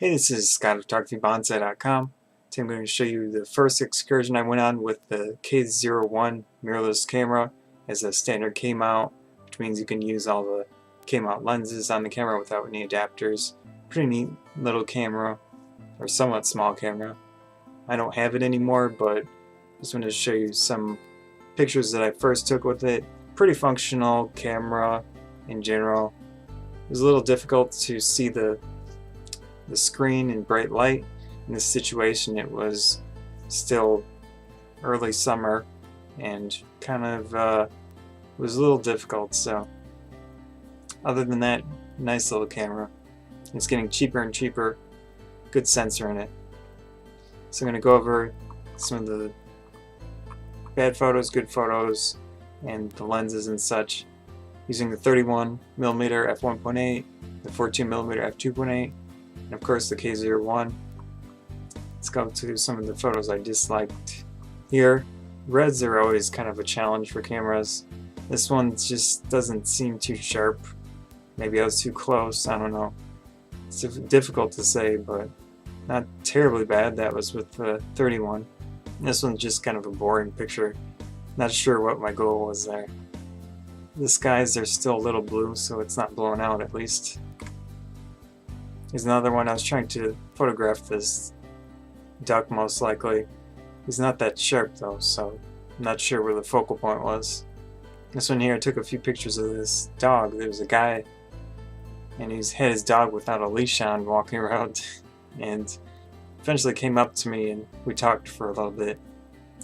Hey, this is Scott of Banzai.com. Today I'm going to show you the first excursion I went on with the K-01 mirrorless camera as a standard K-mount, which means you can use all the K-mount lenses on the camera without any adapters. Pretty neat little camera, or somewhat small camera. I don't have it anymore, but just wanted to show you some pictures that I first took with it. Pretty functional camera in general. It was a little difficult to see the screen in bright light. In this situation it was still early summer and kind of was a little difficult, so other than that, nice little camera. It's getting cheaper and cheaper, good sensor in it. So I'm going to go over some of the bad photos, good photos, and the lenses and such using the 31mm f1.8, the 14mm f2.8, and of course the K-01. Let's go to some of the photos I disliked here. Reds are always kind of a challenge for cameras. This one just doesn't seem too sharp. Maybe I was too close, I don't know. It's difficult to say, but not terribly bad. That was with the 31. This one's just kind of a boring picture. Not sure what my goal was there. The skies are still a little blue, so it's not blown out at least. Here's another one. I was trying to photograph this duck most likely. He's not that sharp though, so I'm not sure where the focal point was. This one here, I took a few pictures of this dog. There was a guy and he's had his dog without a leash on walking around and eventually came up to me and we talked for a little bit.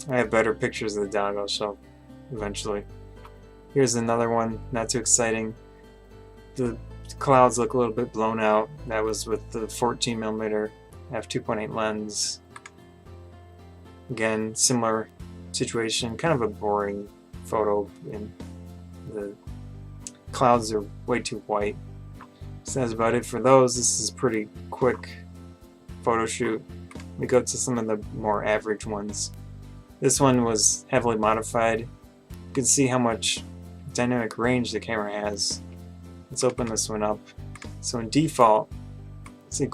I have better pictures of the dog I'll show eventually. Here's another one, not too exciting. The clouds look a little bit blown out. That was with the 14mm f2.8 lens. Again, similar situation, kind of a boring photo, and the clouds are way too white. So that's about it for those. This is a pretty quick photo shoot. We go to some of the more average ones. This one was heavily modified. You can see how much dynamic range the camera has. Let's open this one up. So in default, see,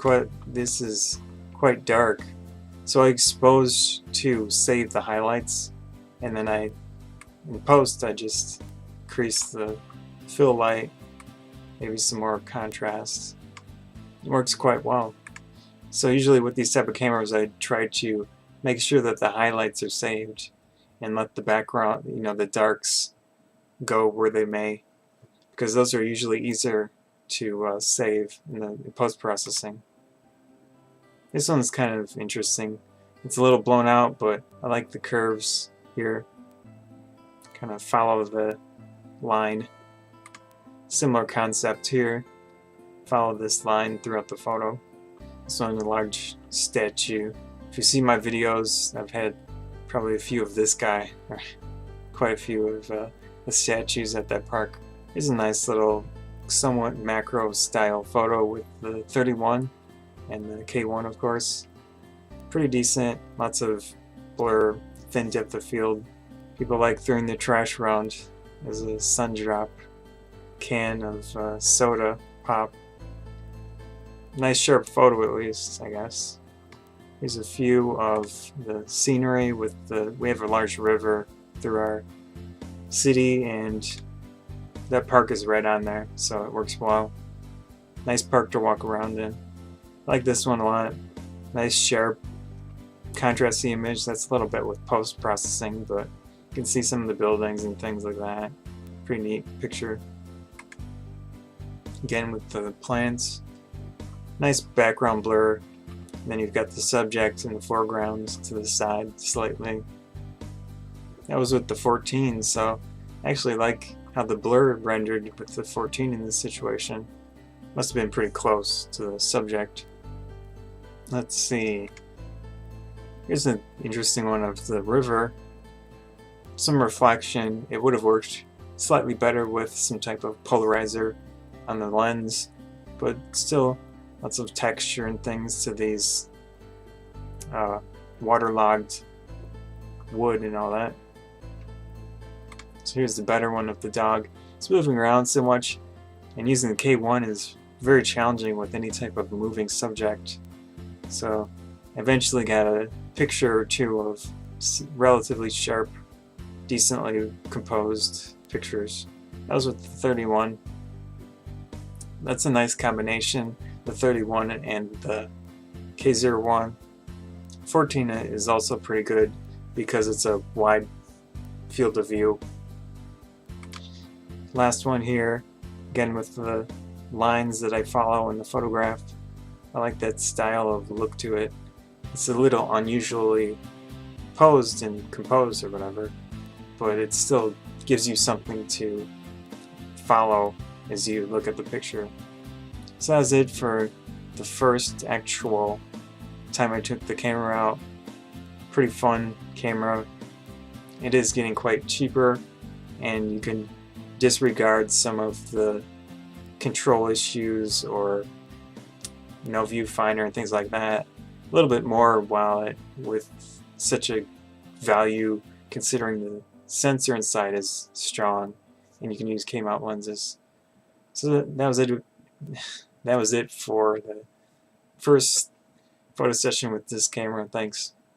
this is quite dark. So I expose to save the highlights, and then in post I just increase the fill light, maybe some more contrast. It works quite well. So usually with these type of cameras I try to make sure that the highlights are saved and let the background, the darks go where they may, because those are usually easier to save in the post-processing. This one's kind of interesting. It's a little blown out, but I like the curves here. Kind of follow the line. Similar concept here. Follow this line throughout the photo. This one's a large statue. If you see my videos, I've had probably a few of this guy, or quite a few of the statues at that park. Here's a nice little, somewhat macro style photo with the 31 and the K1, of course. Pretty decent, lots of blur, thin depth of field. People like throwing their trash around as a sun drop can of soda pop. Nice sharp photo at least, I guess. Here's a few of the scenery with we have a large river through our city, and that park is right on there, so it works well. Nice park to walk around in. I like this one a lot. Nice sharp contrasty image. That's a little bit with post-processing, but you can see some of the buildings and things like that. Pretty neat picture. Again with the plants. Nice background blur. And then you've got the subject in the foreground to the side slightly. That was with the 14, so I actually like how the blur rendered with the 14 in this situation. Must have been pretty close to the subject. Let's see. Here's an interesting one of the river. Some reflection. It would have worked slightly better with some type of polarizer on the lens, but still lots of texture and things to these waterlogged wood and all that. So here's the better one of the dog. It's moving around so much, and using the K1 is very challenging with any type of moving subject. So I eventually got a picture or two of relatively sharp, decently composed pictures. That was with the 31. That's a nice combination, the 31 and the K-01. 14 is also pretty good because it's a wide field of view. Last one here, again with the lines that I follow in the photograph. I like that style of look to it. It's a little unusually posed and composed or whatever, but it still gives you something to follow as you look at the picture. So that's it for the first actual time I took the camera out. Pretty fun camera. It is getting quite cheaper, and you can disregard some of the control issues or viewfinder and things like that a little bit more with such a value, considering the sensor inside is strong and you can use K-mount lenses. So that was it. That was it for the first photo session with this camera. Thanks.